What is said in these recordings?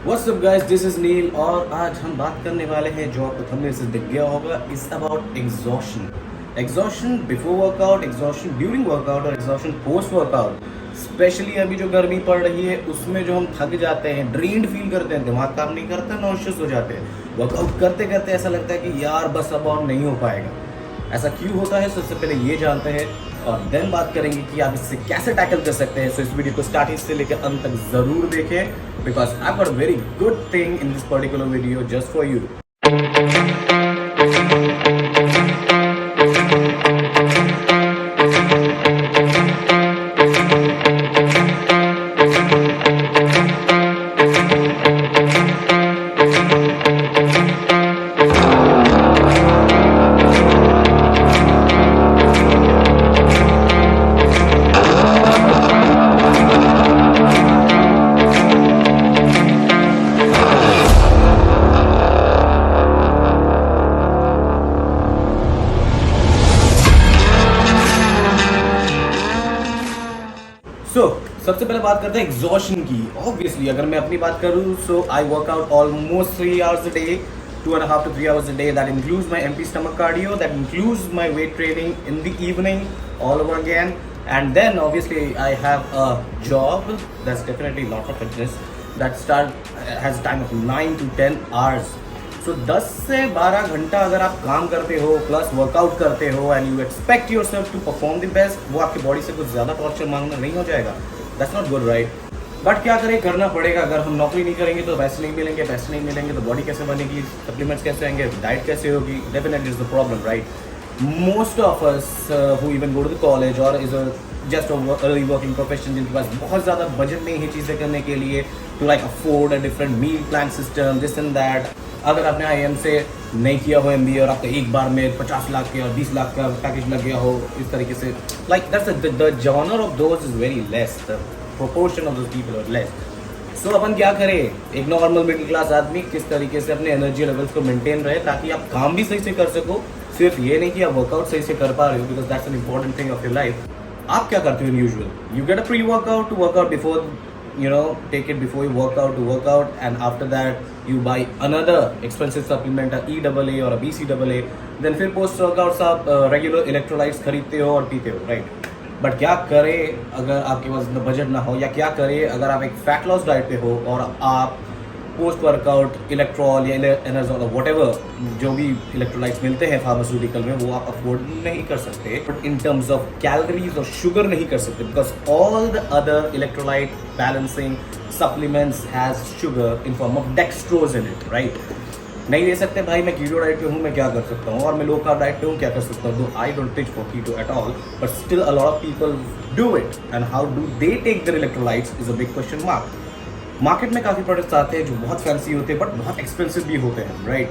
What's up guys, this is Neil और आज हम बात करने वाले हैं जो आपको थंबनेल से दिख गया होगा is about exhaustion before workout, exhaustion during workout और एग्जॉशन पोस्ट वर्कआउट। स्पेशली अभी जो गर्मी पड़ रही है उसमें जो हम थक जाते हैं, ड्रेन्ड फील करते हैं, दिमाग काम नहीं करता, नॉशियस हो जाते हैं। वर्कआउट करते करते ऐसा लगता है कि यार बस अब और नहीं हो पाएगा। ऐसा क्यों होता है, सबसे पहले ये जानते हैं और देन बात करेंगे कि आप इससे कैसे टैकल कर सकते हैं। सो इस वीडियो को स्टार्टिंग से लेकर अंत तक जरूर देखें because I got a very good thing in this particular video just for you. सबसे पहले बात करते हैं एग्जॉशन की। ऑब्वियसली अगर मैं अपनी बात करूँ so I work out almost 3 hours a day, 2.5 to 3 hours a day. That includes my empty stomach cardio, that includes my weight training in the evening all over again. And then obviously I have a job that's definitely not for fitness that has a time of 9 to 10 hours. सो 10 से 12 घंटा अगर आप काम करते हो plus workout करते हो and you expect yourself to perform the best, वो आपकी बॉडी से कुछ ज़्यादा टॉर्चर मांगना नहीं हो जाएगा? That's not good, right? But क्या करें, करना पड़ेगा। अगर हम नौकरी नहीं करेंगे तो पैसे नहीं मिलेंगे, पैसे नहीं मिलेंगे तो बॉडी कैसे बनेगी, सप्लीमेंट्स कैसे आएंगे, डाइट कैसे होगी? Definitely is the problem, right? Most of us who even go to the college और is just early working profession, जिनके पास बहुत ज़्यादा बजट नहीं है चीज़ें करने के लिए to like afford a different meal plan system, this and that. अगर आपने IIM से नहीं किया हो MBA और आपका एक बार में 50 लाख के और 20 लाख का पैकेज लग गया हो इस तरीके से, like that's the genre of those is very less, the proportion of those people are less. So अपन क्या करें, एक नॉर्मल मिडिल क्लास आदमी किस तरीके से अपने एनर्जी लेवल्स को मेंटेन रहे ताकि आप काम भी सही से कर सको, सिर्फ ये नहीं कि आप वर्कआउट सही से कर पा रहे हो, because that's an important thing of your life. आप क्या करते हो in usual? You get a pre workout to workout before, take it before you work out to work out, and after that you buy another expensive supplement, a EAA or a BCAA. then फिर post workouts आप regular electrolytes खरीदते हो और पीते हो, right? But क्या करें अगर आपके पास बजट ना हो, या क्या करें अगर आप एक फैट लॉस डाइट पे हो और आप पोस्ट वर्कआउट इलेक्ट्रॉल या एनर्जॉल और व्हाटएवर जो भी इलेक्ट्रोलाइट्स मिलते हैं फार्मास्यूटिकल में, वो आप अफोर्ड नहीं कर सकते, but in terms of calories और शुगर नहीं कर सकते, because all the other electrolyte balancing supplements has sugar in form of dextrose in it, right? नहीं ले सकते भाई, मैं कीटो डाइट पे हूँ, मैं क्या कर सकता हूँ, और मैं लो कार्ब डाइट पे हूँ, क्या कर सकता हूँ? I don't teach for keto at all, but still a lot of people do it, and how do they take their electrolytes is a big question mark. Market में काफ़ी products आते हैं जो बहुत फैंसी होते हैं बट बहुत expensive भी होते हैं, right?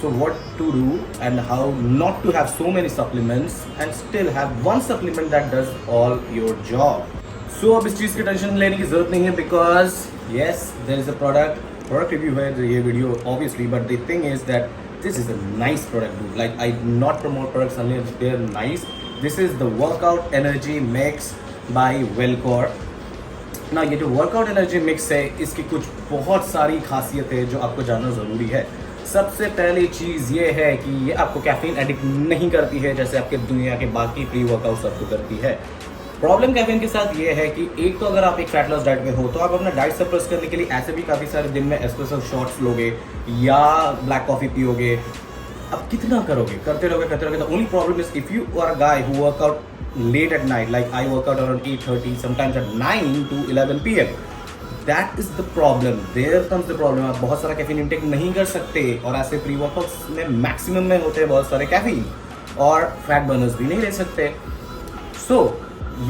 So what to do and how not to have so many supplements and still have one supplement that does all your job. So अब इस चीज़ की टेंशन लेने की जरूरत नहीं है, because yes there is a product review है ये video obviously, but the thing is that this is a nice product. Like I not promote products unless they are nice. This is the workout energy mix by Wellcore ना। ये जो workout energy mix है इसकी कुछ बहुत सारी खासियत है जो आपको जानना ज़रूरी है। सबसे पहली चीज़ ये है कि ये आपको कैफीन एडिक्ट नहीं करती है जैसे आपके दुनिया के बाकी प्री वर्कआउट्स आपको करती है। प्रॉब्लम कैफीन के साथ ये है कि एक तो अगर आप एक फैट लॉस डाइट में हो तो आप अपना डाइट सप्रेस करने के लिए ऐसे भी काफ़ी सारे दिन में एस्प्रेसो शॉट्स लोगे या ब्लैक कॉफ़ी पियोगे। अब कितना करोगे, करते रहोगे। The only problem is if you are a guy who workout late at night, like I work out around 8:30, sometimes at 9 to 11 PM. That is the problem. There comes the problem. आप बहुत सारा caffeine intake नहीं कर सकते और ऐसे pre workouts में maximum में होते हैं बहुत सारे कैफीन, और फैट बर्नर्स भी नहीं ले सकते। So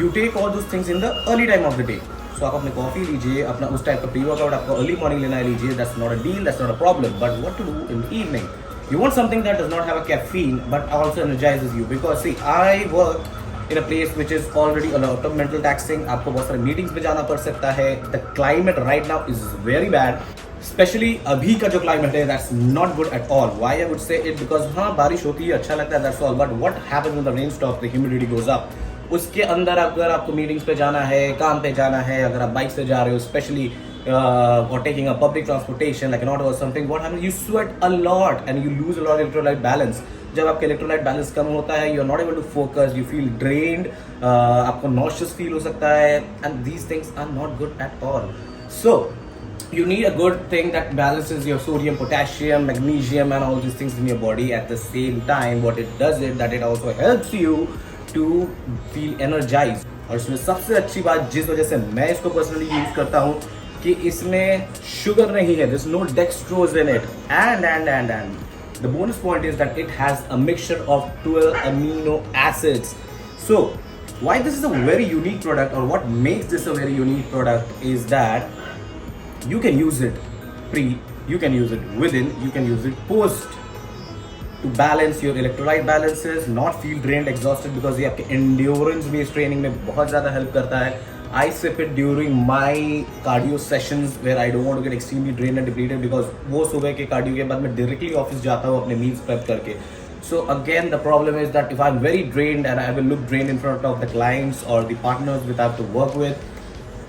you take all those things in the early time of the day. So आप अपने कॉफी लीजिए, अपना उस टाइप का प्री वर्कआउट आपको अर्ली मॉर्निंग लेना है, लीजिए। That's not a deal, that's not a problem, but what to do in the evening? You want something that does not have a caffeine but also energizes you, because see I work in a place which is already a lot of mental taxing. आपको बहुत सारे meetings में जाना पड़ सकता है। The climate right now is very bad, especially अभी का जो climate है that's not good at all. Why I would say it? Because हाँ बारिश होती है, अच्छा लगता है, that's all, but what happens when the rain stops? The humidity goes up. उसके अंदर अगर आपको मीटिंग्स पे जाना है, काम पे जाना है, अगर आप बाइक से जा रहे हो, specially or taking a public transportation like an auto or something, what happens? You sweat a lot and you lose a lot of electrolyte balance. जब आपका electrolyte balance कम होता है, you are not able to focus, you feel drained, आपको nauseous feel हो सकता है, and these things are not good at all. So you need a good thing that balances your sodium, potassium, magnesium and all these things in your body at the same time. What it does is that it also helps you to feel energized. और इसमें सबसे अच्छी बात जिस वजह से मैं इसको पर्सनली यूज करता हूँ कि इसमें शुगर नहीं है, there's no dextrose in it, and the bonus point is that it has a mixture of 12 amino acids. So why this is a very unique product, or what makes this a very unique product, is that you can use it pre, you can use it within, you can use it post to balance your electrolyte balances, not feel drained, exhausted, because ये आपके endurance based training में बहुत ज़्यादा help करता है. I sip it during my cardio sessions where I don't want to get extremely drained and depleted, because वो सुबह के cardio के बाद मैं directly office जाता हूँ अपने meals prep करके. So again, the problem is that if I'm very drained and I will look drained in front of the clients or the partners that I have to work with,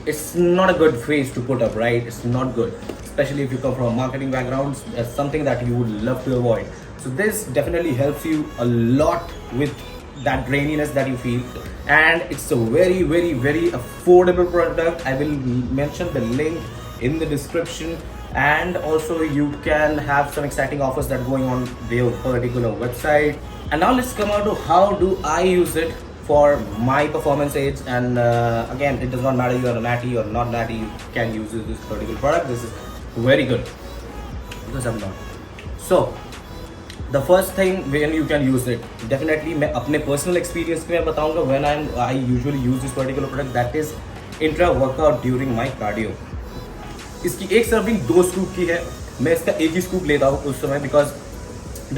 it's not a good face to put up, right? It's not good, especially if you come from a marketing background. It's something that you would love to avoid. So this definitely helps you a lot with that draininess that you feel, and it's a very, very, very affordable product. I will mention the link in the description, and also you can have some exciting offers that are going on their particular website. And now let's come on to how do I use it for my performance aids. And again, it does not matter you are a natty or not natty, you can use this particular product. This is very good because I'm not. So the first thing when you can use it, definitely मैं अपने personal experience में बताऊंगा when I usually use this particular product, that is intra workout during my cardio. इसकी एक serving 2 scoop की है, मैं इसका एक ही स्कूप लेता हूँ उस समय, because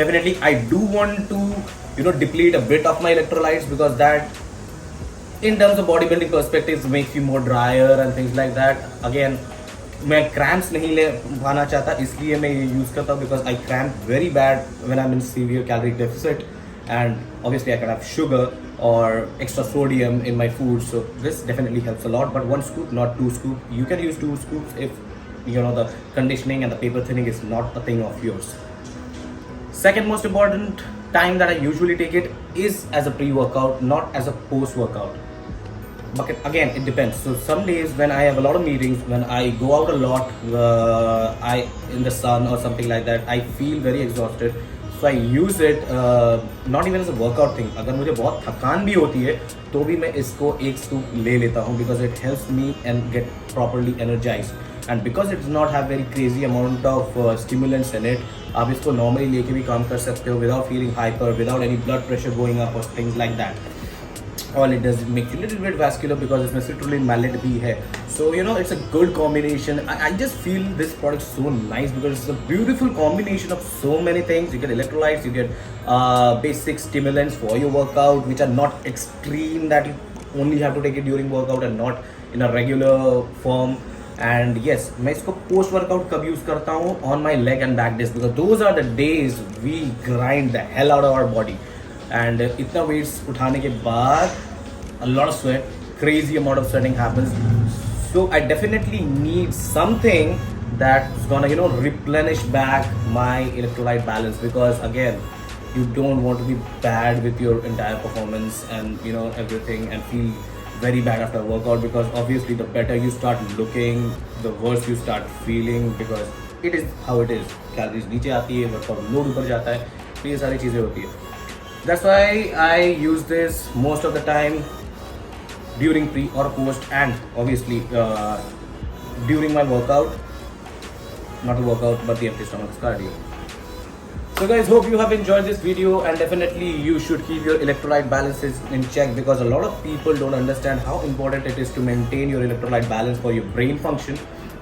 definitely I do want to deplete a bit of my electrolytes, because that in terms of bodybuilding perspectives makes you more drier and things like that. Again, मैं क्रैम्प्स नहीं ले पाना चाहता, इसलिए मैं ये यूज़ करता हूँ, because I cramp very bad when I am in severe calorie deficit, and obviously I can have sugar or extra sodium in my food. So this definitely helps a lot, but 1 scoop, not 2 scoop. You can use 2 scoops if the conditioning and the paper thinning is not a thing of yours. Second most important time that I usually take it is as a pre-workout, not as a post-workout. But again, it depends. So some days when I have a lot of meetings, when I go out a lot, in the sun or something like that, I feel very exhausted. So I use it not even as a workout thing. अगर मुझे बहुत थकान भी होती है तो भी मैं इसको एक स्कूप ले लेता हूँ, because it helps me and get properly energized. And because it does not have very crazy amount of stimulants in it, आप इसको normally लेके भी काम कर सकते हो without feeling hyper, without any blood pressure going up or things like that. All it does is make you a little bit vascular, because इसमें citrulline malate भी है. So it's a good combination. I just feel this product so nice because it's a beautiful combination of so many things. You get electrolytes, you get basic stimulants for your workout, which are not extreme that you only have to take it during workout and not in a regular form. And yes, मैं इसको post workout कब use करता हूँ? On my leg and back days, because those are the days we grind the hell out of our body. And इतना weights उठाने के बाद a lot of sweat, crazy amount of sweating happens. So I definitely need something that's gonna replenish back my electrolyte balance, because again, you don't want to be bad with your entire performance and everything and feel very bad after a workout, because obviously the better you start looking, the worse you start feeling, because it is how it is. Calories नीचे आती है, workout load ऊपर जाता है, तो ये सारी चीज़ें होती है. That's why I use this most of the time during pre or post, and obviously during my workout, not the workout but the empty stomach cardio. So guys, hope you have enjoyed this video, and definitely you should keep your electrolyte balances in check, because a lot of people don't understand how important it is to maintain your electrolyte balance for your brain function,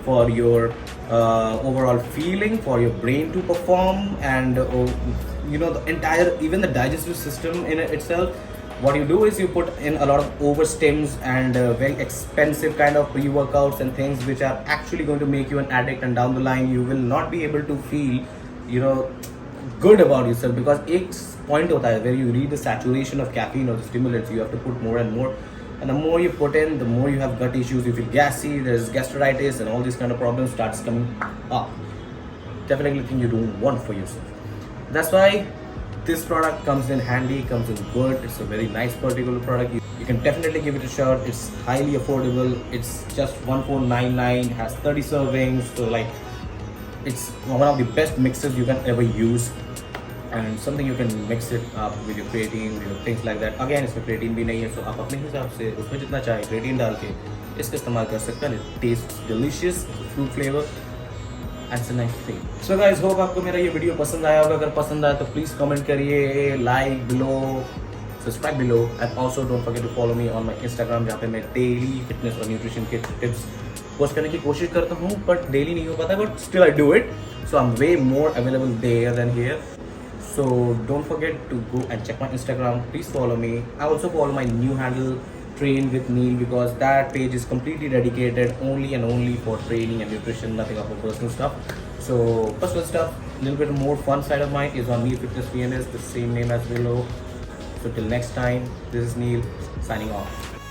for your overall feeling, for your brain to perform, and the entire, even the digestive system in itself. What you do is you put in a lot of overstims and very expensive kind of pre-workouts and things which are actually going to make you an addict, and down the line you will not be able to feel good about yourself, because एक point होता है where you reach the saturation of caffeine or the stimulants, you have to put more and more, And the more you put in, the more you have gut issues, you feel gassy, there's gastritis and all these kind of problems starts coming up. Definitely thing you don't want for yourself. That's why this product comes in handy, comes in good. It's a very nice particular product. You can definitely give it a shot. It's highly affordable. It's just 1499, has 30 servings. So like, it's one of the best mixes you can ever use. And something you can mix it up with your creatine, with your things like that. Again, इसमें creatine भी नहीं है, so आप अपने हिसाब से उसमें जितना चाहे creatine डाल के इसका इस्तेमाल कर सकते हैं. It tastes delicious, fruit flavor, and it's a nice thing. So guys, hope आपको मेरा ये वीडियो पसंद आया होगा. अगर पसंद आया तो प्लीज़ कमेंट करिए, like below, subscribe below, and also don't forget to follow me on my Instagram जहाँ पे मैं daily fitness और nutrition के tips पोस्ट करने की कोशिश करता हूँ, but daily नहीं हो पाता, but still I do it. So I'm way more available there than here. So don't forget to go and check my Instagram. Please follow me. I also follow my new handle, Train with Neil, because that page is completely dedicated only and only for training and nutrition, nothing of a personal stuff. So personal stuff, a little bit more fun side of mine is on Neil Fitness PNS, the same name as below. So till next time, this is Neil signing off.